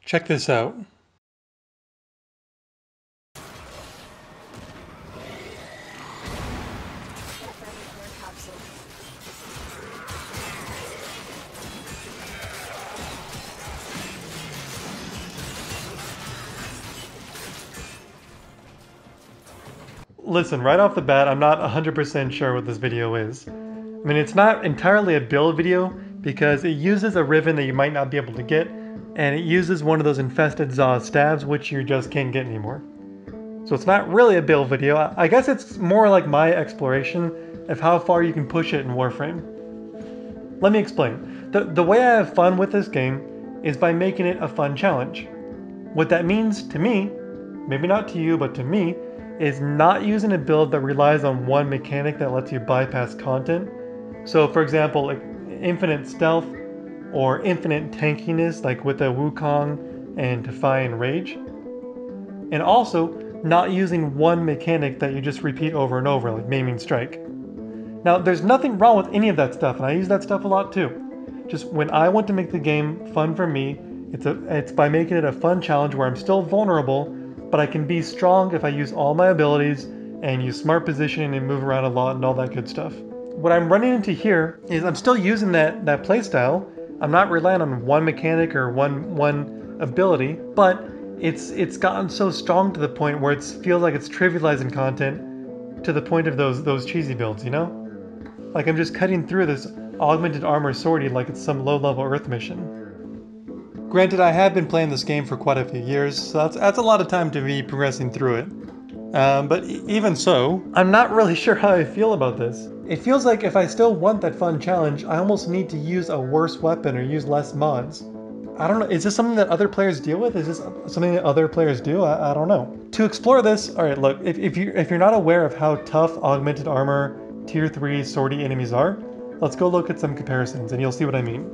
Check this out. Listen, right off the bat, I'm not 100% sure what this video is. I mean, it's not entirely a build video because it uses a ribbon that you might not be able to get, and it uses one of those Infested Zaw stabs, which you just can't get anymore. So it's not really a build video. I guess it's more like my exploration of how far you can push it in Warframe. Let me explain. The way I have fun with this game is by making it a fun challenge. What that means to me, maybe not to you, but to me, is not using a build that relies on one mechanic that lets you bypass content. So for example, like infinite stealth or infinite tankiness, like with the Wukong and Defy and Rage. And also, not using one mechanic that you just repeat over and over, like Maiming Strike. Now, there's nothing wrong with any of that stuff, and I use that stuff a lot too. Just when I want to make the game fun for me, it's by making it a fun challenge where I'm still vulnerable, but I can be strong if I use all my abilities and use smart positioning and move around a lot and all that good stuff. What I'm running into here is I'm still using that playstyle. I'm not relying on one mechanic or one ability, but it's gotten so strong to the point where it feels like it's trivializing content to the point of those cheesy builds, you know? Like I'm just cutting through this augmented armor sortie like it's some low-level Earth mission. Granted, I have been playing this game for quite a few years, so that's a lot of time to be progressing through it. But even so, I'm not really sure how I feel about this. It feels like if I still want that fun challenge, I almost need to use a worse weapon or use less mods. I don't know, is this something that other players deal with? Is this something that other players do? I don't know. To explore this, alright, look, if you're not aware of how tough augmented armor tier 3 sortie enemies are, let's go look at some comparisons and you'll see what I mean.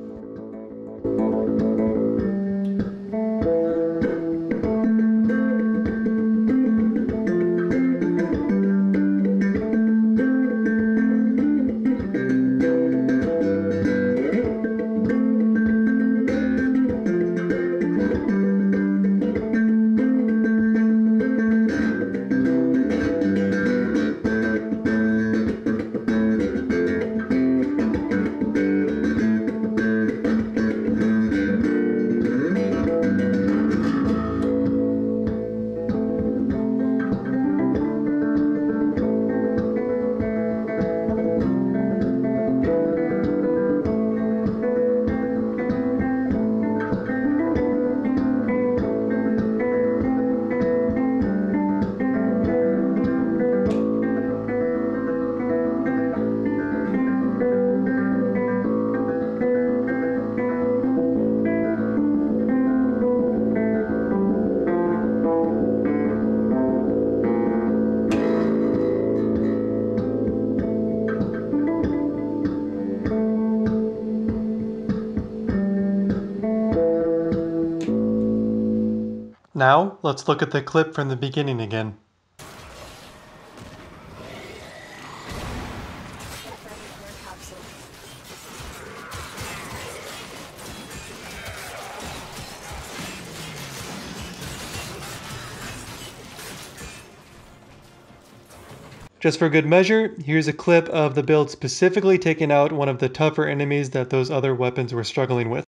Now, let's look at the clip from the beginning again. Just for good measure, here's a clip of the build specifically taking out one of the tougher enemies that those other weapons were struggling with.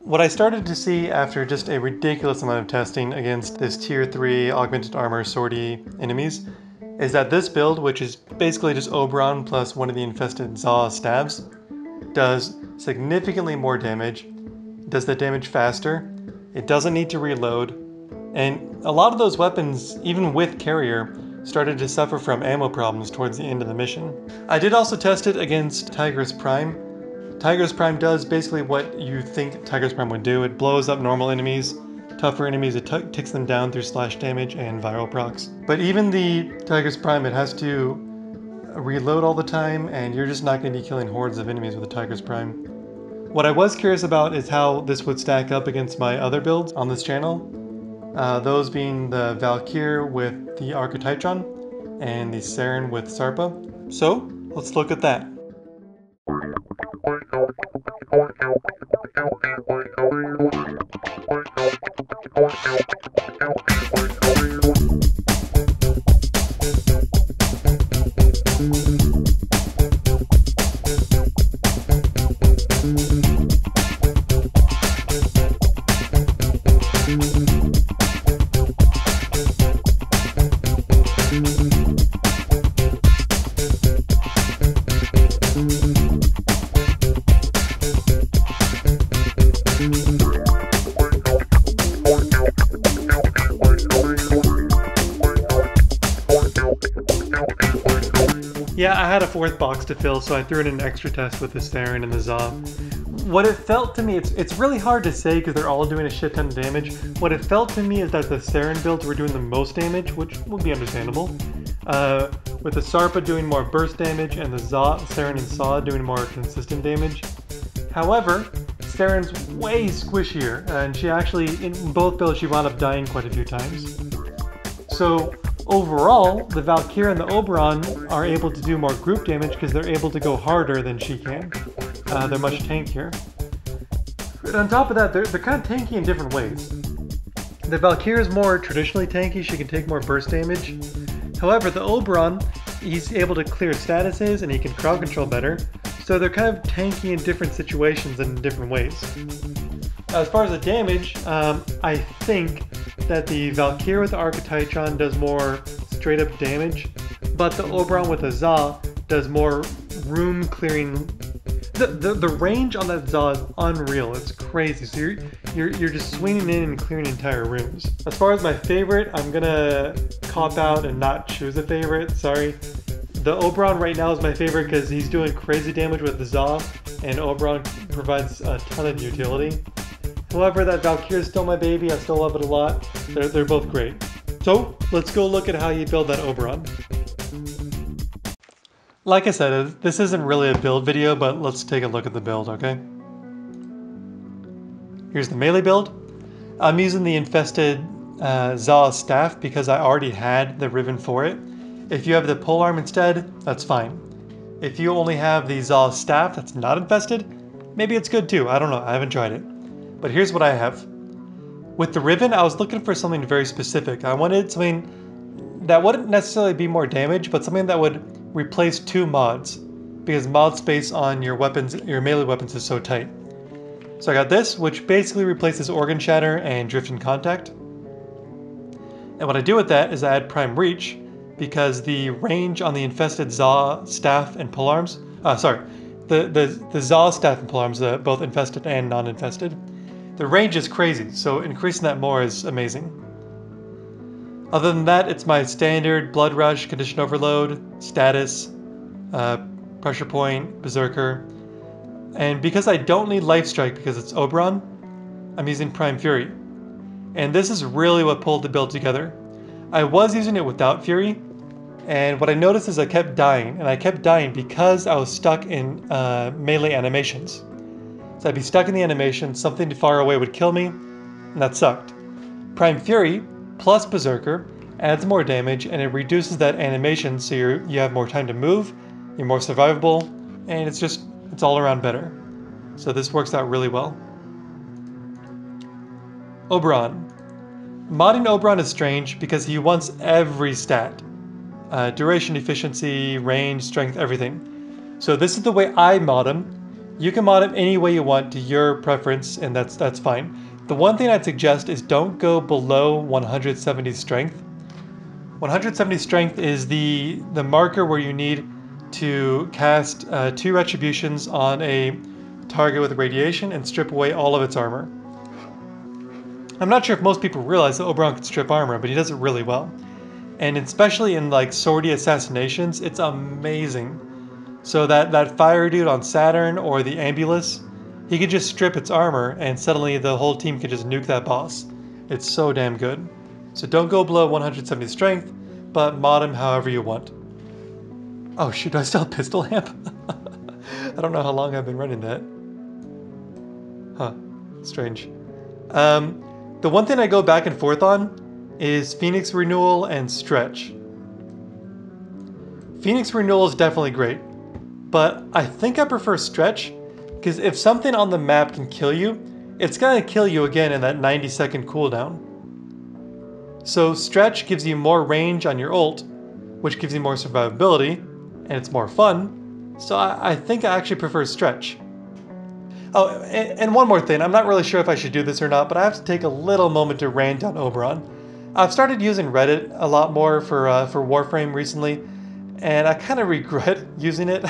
What I started to see after just a ridiculous amount of testing against this tier 3 augmented armor sortie enemies is that this build, which is basically just Oberon plus one of the Infested Zaw stabs, does significantly more damage, does the damage faster, it doesn't need to reload, and a lot of those weapons, even with carrier, started to suffer from ammo problems towards the end of the mission. I did also test it against Tigress Prime. Tigress Prime does basically what you think Tigress Prime would do. It blows up normal enemies, tougher enemies, it ticks them down through slash damage and viral procs. But even the Tigress Prime, it has to reload all the time, and you're just not going to be killing hordes of enemies with a Tigress Prime. What I was curious about is how this would stack up against my other builds on this channel. Those being the Valkyr with the Archetytron and the Saren with Sarpa. So, let's look at that. Yeah, I had a fourth box to fill, so I threw in an extra test with the Saren and the Zaw. What it felt to me, it's really hard to say because they're all doing a shit ton of damage. What it felt to me is that the Saren builds were doing the most damage, which would be understandable. With the Sarpa doing more burst damage and the Saren and Zaw doing more consistent damage. However, Saren's way squishier, and she actually, in both builds, she wound up dying quite a few times. So overall, the Valkyrie and the Oberon are able to do more group damage because they're able to go harder than she can. They're much tankier. But on top of that, they're kind of tanky in different ways. The Valkyrie is more traditionally tanky, she can take more burst damage. However, the Oberon, he's able to clear statuses and he can crowd control better, so they're kind of tanky in different situations and in different ways. As far as the damage, I think that the Valkyrie with the Archititron does more straight up damage, but the Oberon with the Zaw does more room clearing. The range on that Zaw is unreal. It's crazy. So you're just swinging in and clearing entire rooms. As far as my favorite, I'm gonna cop out and not choose a favorite. Sorry. The Oberon right now is my favorite because he's doing crazy damage with the Zaw, and Oberon provides a ton of utility. However, that Valkyrie is still my baby. I still love it a lot. They're both great. So let's go look at how you build that Oberon. Like I said, this isn't really a build video, but let's take a look at the build, okay? Here's the melee build. I'm using the Infested Zaw staff because I already had the ribbon for it. If you have the polearm instead, that's fine. If you only have the Zaw staff that's not infested, maybe it's good too. I don't know, I haven't tried it. But here's what I have. With the ribbon, I was looking for something very specific. I wanted something that wouldn't necessarily be more damage, but something that would replace 2 mods, because mod space on your weapons, your melee weapons, is so tight. So I got this, which basically replaces Organ Shatter and Drift in Contact. And what I do with that is I add Prime Reach, because the range on the Infested Zaw staff and polearms, the Zaw staff and polearms, both infested and non-infested, the range is crazy, so increasing that more is amazing. Other than that, it's my standard Blood Rush, Condition Overload, Status, Pressure Point, Berserker. And because I don't need Life Strike because it's Oberon, I'm using Prime Fury. And this is really what pulled the build together. I was using it without Fury, and what I noticed is I kept dying, and I kept dying because I was stuck in melee animations. So I'd be stuck in the animation, something far away would kill me, and that sucked. Prime Fury plus Berserker adds more damage, and it reduces that animation so you have more time to move, you're more survivable, and it's all around better. So this works out really well. Oberon. Modding Oberon is strange because he wants every stat. Duration, efficiency, range, strength, everything. So this is the way I mod him. You can mod him any way you want to your preference, and that's fine. The one thing I'd suggest is don't go below 170 strength. 170 strength is the marker where you need to cast 2 retributions on a target with radiation and strip away all of its armor. I'm not sure if most people realize that Oberon can strip armor, but he does it really well. And especially in like Sortie assassinations, it's amazing. So that fire dude on Saturn or the Ambulance, he could just strip its armor and suddenly the whole team could just nuke that boss. It's so damn good. So don't go below 170 strength, but mod him however you want. Oh shoot, do I still have Pistol Amp? I don't know how long I've been running that. Huh, strange. The one thing I go back and forth on is Phoenix Renewal and Stretch. Phoenix Renewal is definitely great, but I think I prefer Stretch, because if something on the map can kill you, it's gonna kill you again in that 90-second cooldown. So Stretch gives you more range on your ult, which gives you more survivability, and it's more fun, so I think I actually prefer Stretch. Oh, and one more thing, I'm not really sure if I should do this or not, but I have to take a little moment to rant on Oberon. I've started using Reddit a lot more for Warframe recently, and I kind of regret using it.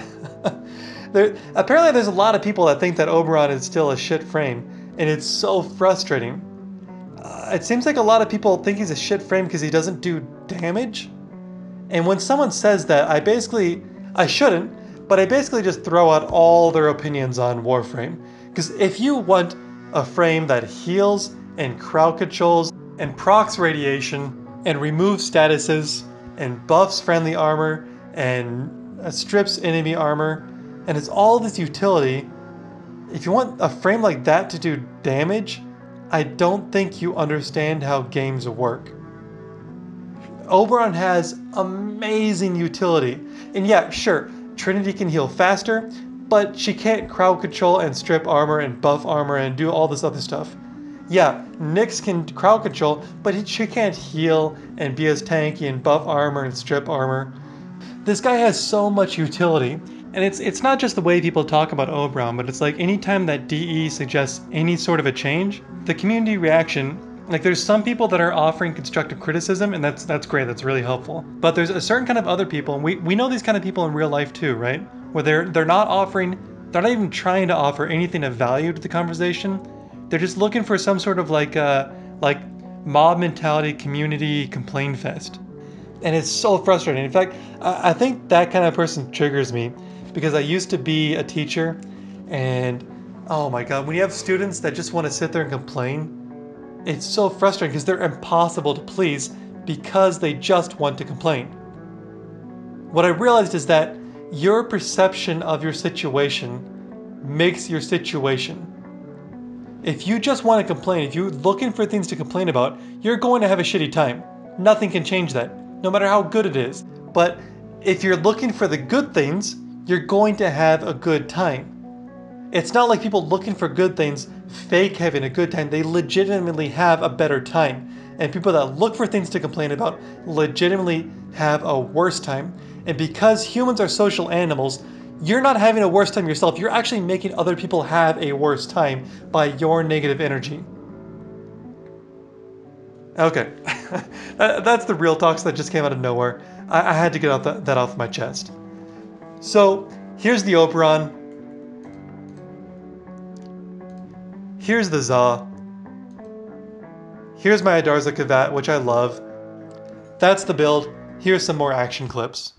Apparently there's a lot of people that think that Oberon is still a shit frame, and it's so frustrating. It seems like a lot of people think he's a shit frame because he doesn't do damage. And when someone says that, I shouldn't, but I basically just throw out all their opinions on Warframe. Because if you want a frame that heals and crowd controls and procs radiation and removes statuses and buffs friendly armor and strips enemy armor and it's all this utility, if you want a frame like that to do damage, I don't think you understand how games work. Oberon has amazing utility. And yeah, sure, Trinity can heal faster, but she can't crowd control and strip armor and buff armor and do all this other stuff. Yeah, Nyx can crowd control, but she can't heal and be as tanky and buff armor and strip armor. This guy has so much utility. And it's not just the way people talk about Oberon, but it's like anytime that DE suggests any sort of a change, the community reaction, like there's some people that are offering constructive criticism, and that's great, that's really helpful. But there's a certain kind of other people, and we know these kind of people in real life too, right? Where they're not even trying to offer anything of value to the conversation. They're just looking for some sort of like mob mentality community complaint fest. And it's so frustrating. In fact, I think that kind of person triggers me. Because I used to be a teacher, and oh my god, when you have students that just want to sit there and complain, it's so frustrating because they're impossible to please because they just want to complain. What I realized is that your perception of your situation makes your situation. If you just want to complain, if you're looking for things to complain about, you're going to have a shitty time. Nothing can change that, no matter how good it is. But if you're looking for the good things, you're going to have a good time. It's not like people looking for good things fake having a good time. They legitimately have a better time. And people that look for things to complain about legitimately have a worse time. And because humans are social animals, you're not having a worse time yourself. You're actually making other people have a worse time by your negative energy. Okay, that's the real talks that just came out of nowhere. I had to get that off my chest. So, here's the Oberon. Here's the Zaw. Here's my Adarza Kavat, which I love. That's the build. Here's some more action clips.